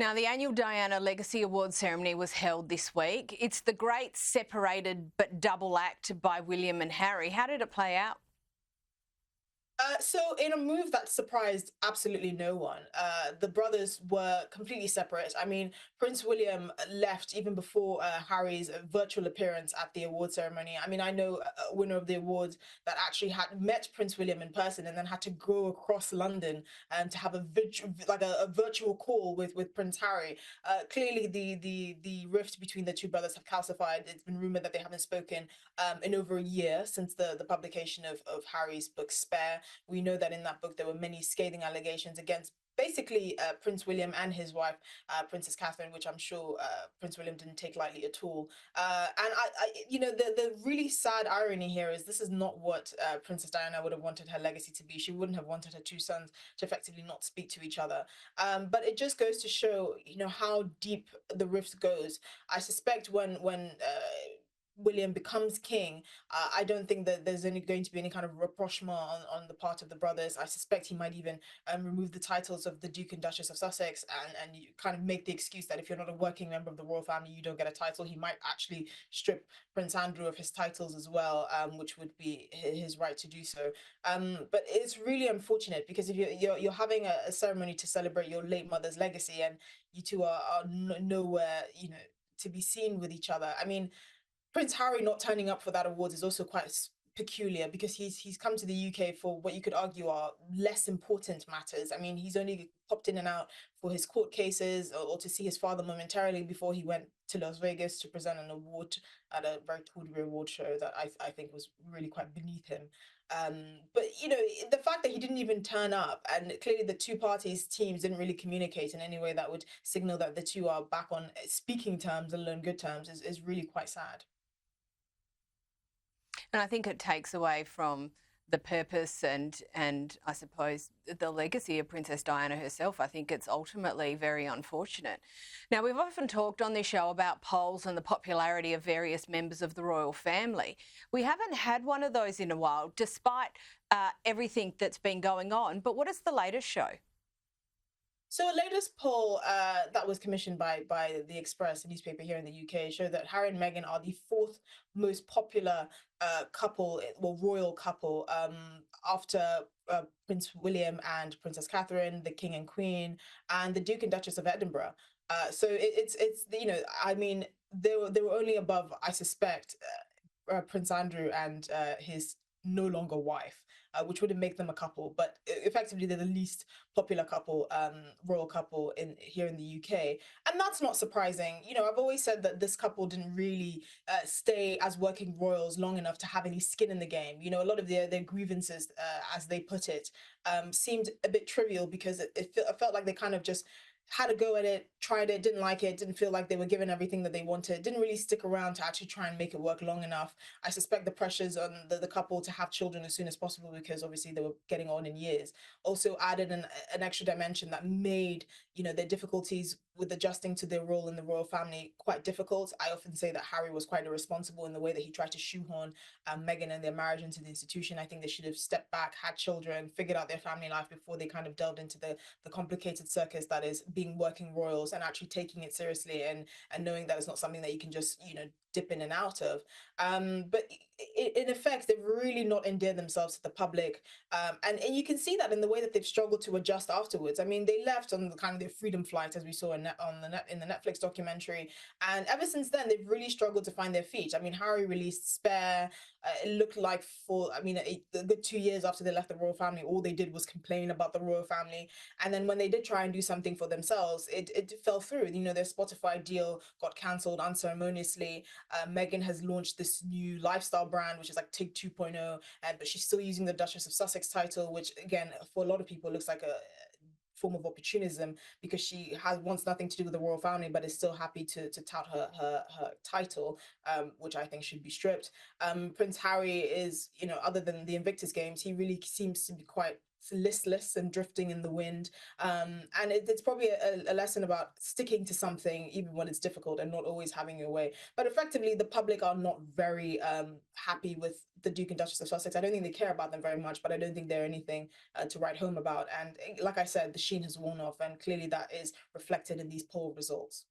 Now, the annual Diana Legacy Awards ceremony was held this week. It's the great separated but double act by William and Harry. How did it play out? So in a move that surprised absolutely no one, the brothers were completely separate. I mean, Prince William left even before Harry's virtual appearance at the award ceremony. I mean, I know a winner of the awards that actually had met Prince William in person and then had to go across London to have a virtual call with Prince Harry. Clearly, the rift between the two brothers have calcified. It's been rumored that they haven't spoken in over a year since the publication of Harry's book Spare. We know that in that book there were many scathing allegations against basically Prince William and his wife, Princess Catherine, which I'm sure Prince William didn't take lightly at all. The really sad irony here is this is not what Princess Diana would have wanted her legacy to be. She wouldn't have wanted her two sons to effectively not speak to each other. But it just goes to show, how deep the rift goes. I suspect when William becomes king, I don't think that there's going to be any kind of rapprochement on the part of the brothers. I suspect he might even remove the titles of the Duke and Duchess of Sussex and you kind of make the excuse that if you're not a working member of the royal family, you don't get a title. He might actually strip Prince Andrew of his titles as well, which would be his right to do so. But it's really unfortunate because if you're having a ceremony to celebrate your late mother's legacy and you two are nowhere, to be seen with each other. I mean, Prince Harry not turning up for that awards is also quite peculiar because he's come to the UK for what you could argue are less important matters. I mean, he's only popped in and out for his court cases or to see his father momentarily before he went to Las Vegas to present an award at a very tawdry award show that I think was really quite beneath him. But the fact that he didn't even turn up, and clearly the two parties teams didn't really communicate in any way that would signal that the two are back on speaking terms, let alone good terms, is really quite sad. And I think it takes away from the purpose and I suppose the legacy of Princess Diana herself. I think it's ultimately very unfortunate. Now, we've often talked on this show about polls and the popularity of various members of the royal family. We haven't had one of those in a while, despite everything that's been going on. But what does the latest show? So a latest poll that was commissioned by the Express, a newspaper here in the UK, showed that Harry and Meghan are the fourth most popular royal couple after Prince William and Princess Catherine, the King and Queen, and the Duke and Duchess of Edinburgh. So it's I mean, they were only above, I suspect, Prince Andrew and his no longer wife, which wouldn't make them a couple, but effectively they're the least popular couple, royal couple here in the UK. And that's not surprising. I've always said that this couple didn't really stay as working royals long enough to have any skin in the game. A lot of their grievances, as they put it, seemed a bit trivial because it felt like they kind of just had a go at it, tried it, didn't like it, didn't feel like they were given everything that they wanted, didn't really stick around to actually try and make it work long enough. I suspect the pressures on the couple to have children as soon as possible, because obviously they were getting on in years, also added an extra dimension that made, their difficulties with adjusting to their role in the royal family quite difficult. I often say that Harry was quite irresponsible in the way that he tried to shoehorn Meghan and their marriage into the institution. I think they should have stepped back, had children, figured out their family life before they kind of delved into the complicated circus that is being working royals, and actually taking it seriously and knowing that it's not something that you can just dip in and out of. But in effect, they've really not endeared themselves to the public, and you can see that in the way that they've struggled to adjust afterwards. I mean, they left on the kind of their freedom flight, as we saw in the Netflix documentary, and ever since then they've really struggled to find their feet. I mean, Harry released Spare. It looked like a good 2 years after they left the royal family, all they did was complain about the royal family. And then when they did try and do something for themselves, it fell through. Their Spotify deal got cancelled unceremoniously. Meghan has launched this new lifestyle brand, which is like Take 2.0, but she's still using the Duchess of Sussex title, which again, for a lot of people, looks like a form of opportunism, because she wants nothing to do with the royal family, but is still happy to tout her title, which I think should be stripped. Prince Harry is, other than the Invictus Games, he really seems to be quite listless and drifting in the wind. And it's probably a lesson about sticking to something even when it's difficult and not always having your way. But effectively, the public are not very happy with the Duke and Duchess of Sussex. I don't think they care about them very much, but I don't think they're anything to write home about. And like I said, the sheen has worn off, and clearly that is reflected in these poll results.